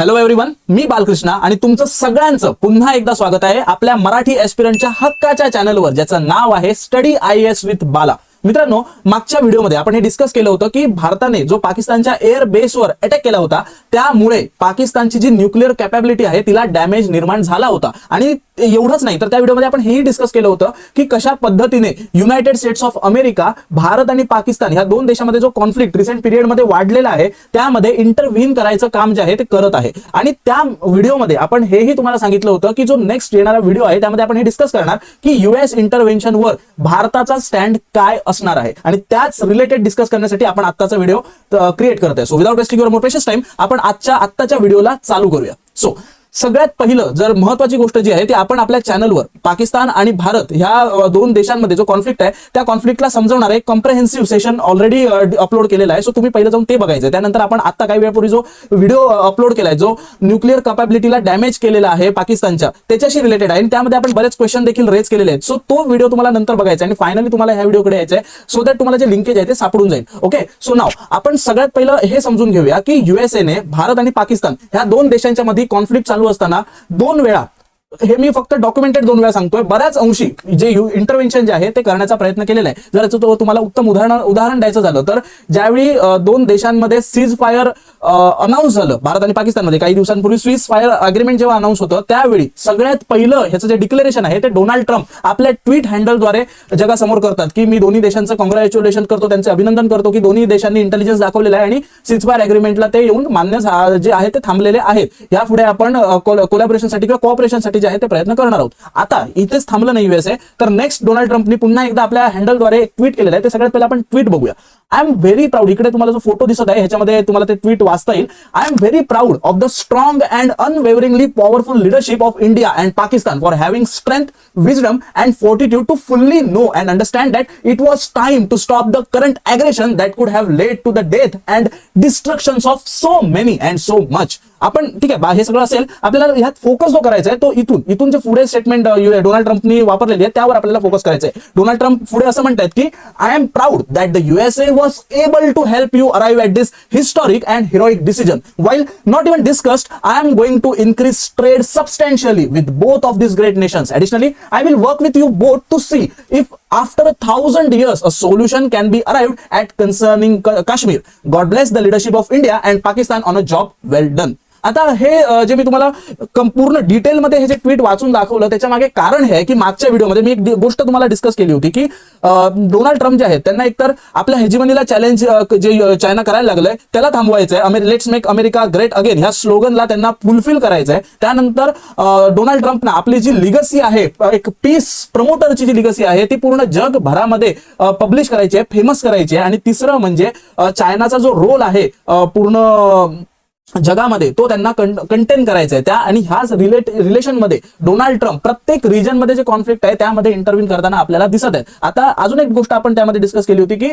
Hello everyone, मी बालकृष्णा आणि तुमचं सगळ्यांचं पुन्हा एकदा स्वागत आहे आपल्या मराठी एस्पिरंटच्या हक्काच्या चॅनलवर, ज्याचं नाव आहे स्टडी IAS विथ बाला. मित्रांनो, मागच्या व्हिडिओमध्ये आपण हे डिस्कस केलं होतं की भारताने जो पाकिस्तानच्या एअर बेसवर अटॅक केला होता त्यामुळे पाकिस्तानची जी न्यूक्लिअर कॅपॅबिलिटी आहे तिला डॅमेज निर्माण झाला होता. आणि एवढंच नाही तर त्या व्हिडिओमध्ये आपण हेही डिस्कस केलं होतं की कशा पद्धतीने United states of America, Bharat आणि पाकिस्तान ह्या दोन देशांमध्ये जो कॉन्फ्लिक्ट रिसेंट पिरियडमध्ये वाढलेला आहे त्यामध्ये इंटरव्हीन करायचं काम जे आहे ते करत आहे. आणि त्या व्हिडिओमध्ये आपण हेही तुम्हाला सांगितलं होतं की जो नेक्स्ट येणारा व्हिडिओ आहे त्यामध्ये आपण हे डिस्कस करणार की US इंटरव्हेन्शनवर भारताचा स्टँड काय असणार आहे. आणि त्याच रिलेटेड डिस्कस करण्यासाठी आपण आत्ताचा व्हिडिओ क्रिएट करत आहे. So without wasting your more precious time आपण आत्ताच्या व्हिडिओला चालू करूया. सो सगळ्यात पहिलं जर महत्वाची गोष्ट जी आहे ती आपण आपल्या चॅनलवर पाकिस्तान आणि भारत ह्या दोन देशांमध्ये जो कॉन्फ्लिक्ट आहे त्या कॉन्फ्लिक्टला समजवणारे कॉम्प्रेहेन्सिव्ह सेशन ऑलरेडी अपलोड केलेला आहे. सो तुम्ही पहिलं जाऊन ते बघायचं. त्यानंतर आपण आता काही वेळापूर्वी जो व्हिडिओ अपलोड केलाय जो न्यूक्लिअर कॅपॅबिलिटीला डॅमेज केलेला आहे पाकिस्तानच्या, त्याच्याशी रिलेटेड आहे. त्यामध्ये आपण बरेच क्वेश्चन देखील रेज केलेले आहेत. सो तो व्हिडिओ तुम्हाला नंतर बघायचा आणि फायनली तुम्हाला ह्या व्हिडिओकडे यायचं आहे सो दॅट तुम्हाला जे लिंकेज आहे ते सापडून जाईल. ओके, सो नाव आपण सगळ्यात पहिलं हे समजून घेऊया की USA ने भारत आणि पाकिस्तान ह्या दोन देशांच्या मध्ये कॉन्फ्लिक्ट चालू असताना दोन वेळा, हे मी फक्त डॉक्युमेंटेड दोन वेळा सांगतोय, बऱ्याच अंशी जे इंटरव्हेन्शन जे आहे ते करण्याचा प्रयत्न केलेला आहे. जर याचं तुम्हाला उत्तम उदाहरण द्यायचं झालं तर ज्यावेळी दोन देशांमध्ये सीज फायर अनाऊन्स झालं भारत आणि पाकिस्तानमध्ये काही दिवसांपूर्वी, सीज फायर अग्रीमेंट जेव्हा अनाऊन्स होतं त्यावेळी सगळ्यात पहिलं ह्याचं जे डिक्लेरेशन आहे ते डोनाल्ड ट्रम्प आपल्या ट्विट हँडलद्वारे जगासमोर करतात की मी दोन्ही देशांचं कॉंग्रॅच्युलेशन करतो, त्यांचे अभिनंदन करतो की दोन्ही देशांनी इंटेलिजन्स दाखवलेला आहे आणि सीज फायर अग्रीमेंटला ते येऊन मान्य जे आहे ते थांबलेले आहेत. यापुढे आपण कोलॅबोरेशनसाठी किंवा कोऑपरेशनसाठी जे आहे ते प्रयत्न करणार आहोत. आता इथेच थांबलं नाही USA, तर नेक्स्ट डोनाल्ड ट्रम्पनी पुन्हा एकदा आपल्या हँडलद्वारे एक ट्विट केलेलं आहे. ते सगळ्यात पहिला आपण ट्विट बघूया. आय एम व्हेरी प्राऊड, इकडे तुम्हाला जो फोटो दिसत आहे ह्याच्यामध्ये तुम्हाला ते ट्विट वाचता येईल. I am very proud of the strong and unwaveringly powerful leadership of India and Pakistan for having strength, wisdom and fortitude to fully know and understand that it was time to stop the current aggression that could have led to the death and destructions of so many and so much. आपण ठीक आहे, हे सगळं असेल, आपल्याला ह्यात focus जो करायचा आहे तो इथून जे पुढे स्टेटमेंट डोनाल्ड ट्रम्पनी वापरलेली आहे त्यावर आपल्याला फोकस करायचं आहे. डोनाल्ड ट्रम्प पुढे असं म्हणतात की I am proud that the USA was able to help you arrive at this historic and heroic decision while not even discussed. I am going to increase trade substantially with both of this great nations. Additionally, I will work with you both to see if after 1,000 years a solution can be arrived at concerning Kashmir. God bless the leadership of India and Pakistan on a job well done. आता हे जे मी तुम्हाला पूर्ण डिटेलमध्ये हे जे tweet वाचून दाखवलं त्याच्या मागे कारण हे आहे की मागच्या व्हिडिओमध्ये मी एक गोष्ट तुम्हाला डिस्कस केली होती की डोनाल्ड ट्रम्प जे आहेत त्यांना एकतर आपल्या हेजिमनीला चॅलेंज जे चायना करायला लागलंय त्याला थांबवायचं आहे. Let's make America great again ह्या स्लोगनला त्यांना फुलफिल करायचं आहे. त्यानंतर डोनाल्ड ट्रम्पना आपली जी लिगसी आहे, एक पीस प्रमोटरची जी लिगसी आहे ती पूर्ण जगभरामध्ये पब्लिश करायची आहे, फेमस करायची आहे. आणि तिसरं म्हणजे चायनाचा जो रोल आहे पूर्ण जगामध्ये तो त्यांना कंटेन करायचा आहे त्या. आणि ह्याच रिलेशनमध्ये डोनाल्ड ट्रम्प प्रत्येक रिजनमध्ये जे कॉन्फ्लिक्ट आहे त्यामध्ये इंटरव्ह्यू करताना आपल्याला दिसत आहे. आता अजून एक गोष्ट आपण त्यामध्ये डिस्कस केली होती की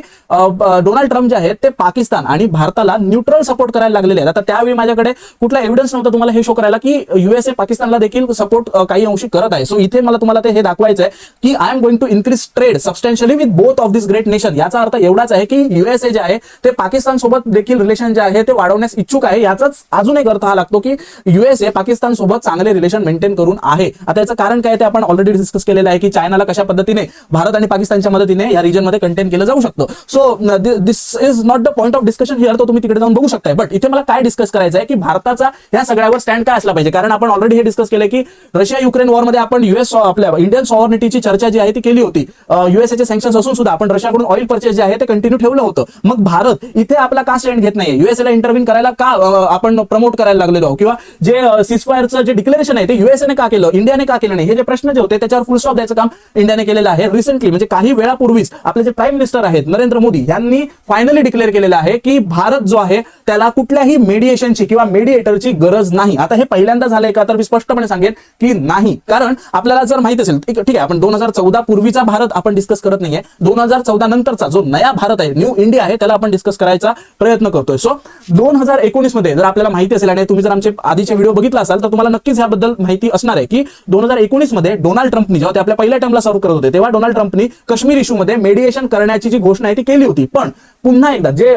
डोनाल्ड ट्रम्प जे आहेत ते पाकिस्तान आणि भारताला न्यूट्रल सपोर्ट करायला लागलेले आहेत. आता त्यावेळी माझ्याकडे कुठला एव्हिडन्स नव्हता तुम्हाला हे शो करायला की USA पाकिस्तानला देखील सपोर्ट काही अंशी करत आहे. सो इथे मला तुम्हाला ते हे दाखवायचं आहे की I am going to increase trade substantially with both of this great nation. याचा अर्थ एवढाच आहे की USA जे आहे ते पाकिस्तान सोबत देखील रिलेशन जे आहे ते वाढवण्यास इच्छुक आहे. याचा अजून एक अर्थ हा लागतो की USA पाकिस्तान सोबत चांगले रिलेशन मेंटेन करून आहे. आता याचं कारण काय ते आपण ऑलरेडी डिस्कस केलेलं आहे की चायनाला कशा पद्धतीने भारत आणि पाकिस्तानच्या मदतीने या रिजनमध्ये कंटेन केलं जाऊ शकतं. So this is not the point of discussion here, तो तुम्ही तिकडे जाऊन बघू शकताय. बट इथे मला काय डिस्कस करायचं आहे की भारताचा या सगळ्यावर स्टँड काय असला पाहिजे. कारण आपण ऑलरेडी हे डिस्कस केलं की रशिया युक्रेन वॉरमध्ये आपण आपल्या इंडियन सॉव्हर्निटीची चर्चा जी आहे ती केली होती. USA चे सँक्शन्स असून सुद्धा आपण रशियाकडून ऑइल परचेस जे आहे ते कंटिन्यू ठेवलं होतं. मग भारत इथे आपला का स्टँड घेत नाहीये, USA ला इंटरव्ह्यू करायला का आपण प्रमोट करायला लागलेलो आहोत, किंवा जे सीजफायरचं जे डिक्लेरेशन आहे ते USA ने का केलं, इंडियाने का केलं नाही, हे जे प्रश्न जे होते त्याच्यावर फुल स्टॉप द्यायचं काम इंडियाने केलेलं आहे. रिसेंटली म्हणजे काही वेळापूर्वीच आपले जे प्राईम मिनिस्टर आहेत नरेंद्र मोदी यांनी फायनली डिक्लेअर केलेलं आहे की भारत जो आहे त्याला कुठल्याही मेडिएशनची किंवा मेडिएटरची गरज नाही. आता हे पहिल्यांदा झालंय का तर मी स्पष्टपणे सांगेन की नाही. कारण आपल्याला जर माहित असेल, ठीक आहे, आपण 2014 पूर्वीचा भारत आपण डिस्कस करत नाहीये, 2014 नंतरचा जो नया भारत आहे, न्यू इंडिया आहे, त्याला आपण डिस्कस करायचा प्रयत्न करतोय. सो 2019 मध्ये जर आपल्याला माहिती असेल आणि तुम्ही जर आमचे आधीचे व्हिडिओ बघितला असाल तर तुम्हाला नक्कीच ह्याबद्दल माहिती असणार आहे की 2019 मध्ये डोनाल्ड ट्रम्पनी जेव्हा ते आपल्या पहिल्या टर्मला सर्व्ह करत होते तेव्हा डोनाल्ड ट्रम्पनी काश्मीर इश्यूमध्ये मेडिएशन करण्याची जी घोषणा आहे ती केली होती. पण पुन्हा एकदा जे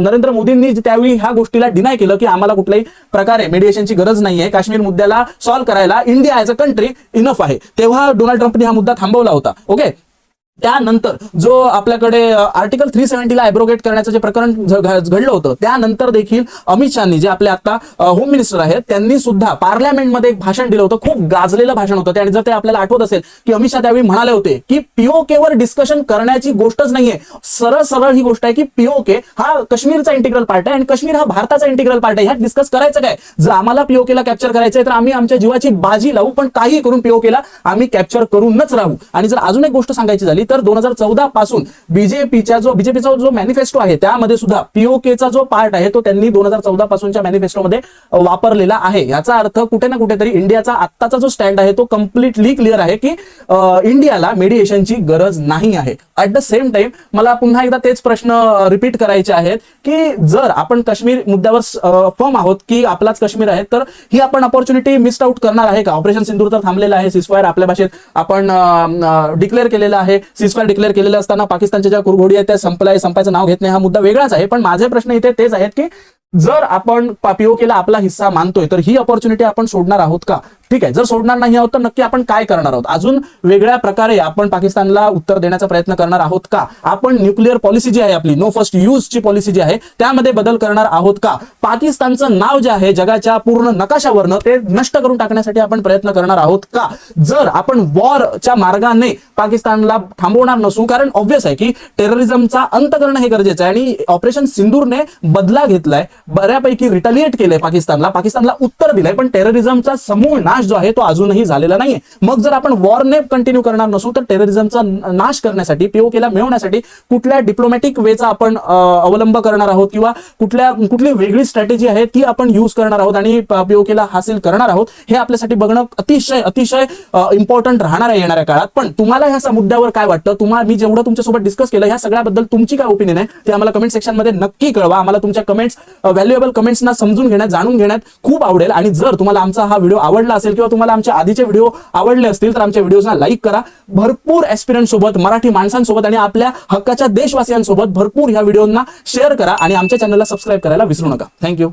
नरेंद्र मोदींनी त्यावेळी ह्या गोष्टीला डिनाय केलं की आम्हाला कुठल्याही प्रकारे मेडिएशनची गरज नाहीये, काश्मीर मुद्द्याला सॉल्व्ह करायला India as a country enough आहे, तेव्हा डोनाल्ड ट्रम्पनी हा मुद्दा थांबवला होता. ओके, त्यानंतर जो आपल्याकडे आर्टिकल 370 ला ॲब्रोगेट करण्याचं जे प्रकरण घडलं होतं त्यानंतर देखील अमित शहानी जे आपले आता होम मिनिस्टर आहेत त्यांनी सुद्धा पार्लमेंटमध्ये एक भाषण दिलं होतं, खूप गाजलेलं भाषण होतं. आणि जर ते आपल्याला आठवत असेल की अमित शहा त्यावेळी म्हणाले होते की पीओकेवर डिस्कशन करण्याची गोष्टच नाहीये, सरळ सरळ ही गोष्ट आहे की पीओके हा काश्मीरचा इंटिग्रल पार्ट आहे आणि काश्मीर हा भारताचा इंटिग्रल पार्ट आहे. ह्यात डिस्कस करायचं काय? जर आम्हाला पीओकेला कॅप्चर करायचंय तर आम्ही आमच्या जीवाची बाजी लावू, पण काही करून पीओकेला आम्ही कॅप्चर करूनच राहू. आणि जर अजून एक गोष्ट सांगायची झाली तर 2014 पासून बीजेपीचा जो मॅनिफेस्टो आहे त्यामध्ये सुद्धा पीओकेचा जो पार्ट आहे तो त्यांनी 2014 पासूनच्या मॅनिफेस्टोमध्ये वापरलेला आहे. याचा अर्थ कुठे ना कुठेतरी इंडियाचा आत्ताचा जो स्टँड आहे तो कम्प्लिटली क्लिअर आहे की इंडियाला मेडिएशनची गरज नाही आहे. ऍट द सेम टाइम मला पुन्हा एकदा तेच प्रश्न रिपीट करायचे आहेत की जर आपण काश्मीर मुद्द्यावर फर्म आहोत की आपलाच काश्मीर आहे तर ही आपण अपॉर्च्युनिटी मिस आउट करणार आहे का? ऑपरेशन सिंदूर तर थांबलेलं आहे, सिजफायर आपल्या भाषेत आपण डिक्लेअर केलेला आहे. सिजफायर डिक्लेअर केलेलं असताना पाकिस्तानच्या ज्या कुरघोडी आहेत त्या संपायचं नाव घेत नाही, हा मुद्दा वेगळाच आहे. पण माझे प्रश्न इथे तेच आहेत की जर आपण पीओकेला आपला हिस्सा मानतोय तर ही अपॉर्च्युनिटी आपण सोडणार आहोत का? ठीक आहे, जर सोडणार नाही आहोत तर नक्की आपण काय करणार आहोत? अजून वेगळ्या प्रकारे आपण पाकिस्तानला उत्तर देण्याचा प्रयत्न करणार आहोत का? आपण न्यूक्लिअर पॉलिसी जी आहे आपली नो फर्स्ट यूज ची पॉलिसी जी आहे त्यामध्ये बदल करणार आहोत का? पाकिस्तानचं नाव जे आहे जगाच्या पूर्ण नकाशावरनं ते नष्ट करून टाकण्यासाठी आपण प्रयत्न करणार आहोत का? जर आपण वॉरच्या मार्गाने पाकिस्तानला थांबवणार नसू, कारण ऑब्व्हियस आहे की टेररिझमचा अंत करणं हे गरजेचं आहे आणि ऑपरेशन सिंदूरने बदला घेतलाय, बऱ्यापैकी रिटॅलिएट केलंय पाकिस्तानला उत्तर दिलंय, पण टेररिझमचा समूळ नाश जो आहे तो अजूनही झालेला नाहीये. मग जर आपण वॉरने कंटिन्यू करणार नसू तर टेररिझमचा नाश करण्यासाठी पीओकेला मिळवण्यासाठी कुठल्या डिप्लोमॅटिक वेचा आपण अवलंब करणार आहोत किंवा कुठली वेगळी स्ट्रॅटेजी आहे ती आपण यूज करणार आहोत आणि पीओकेला हासिल करणार आहोत, हे आपल्यासाठी बघणं अतिशय इम्पॉर्टंट राहणार आहे येणाऱ्या काळात. पण तुम्हाला ह्या मुद्द्यावर काय वाटतं? मी जेवढं तुमच्यासोबत डिस्कस केलं ह्या सगळ्याबद्दल तुमची काय ओपिनियन आहे ते आम्हाला कमेंट सेक्शन मध्ये नक्की कळवा. आम्हाला तुमच्या कमेंट्स व्हॅल्युएबल कमेंट्सना समजून घेण्यात जाणून घेण्यात खूप आवडेल. आणि जर तुम्हाला आमचा हा व्हिडिओ आवडला असेल किंवा तुम्हाला आमच्या आधीचे व्हिडिओ आवडले असतील तर आमच्या व्हिडिओजना लाईक करा. भरपूर ॲस्पिरंट सोबत, मराठी माणसांसोबत आणि आपल्या हक्काच्या देशवासियांसोबत भरपूर ह्या व्हिडिओना शेअर करा आणि आमच्या चॅनलला सबस्क्राईब करायला विसरू नका. थँक्यू.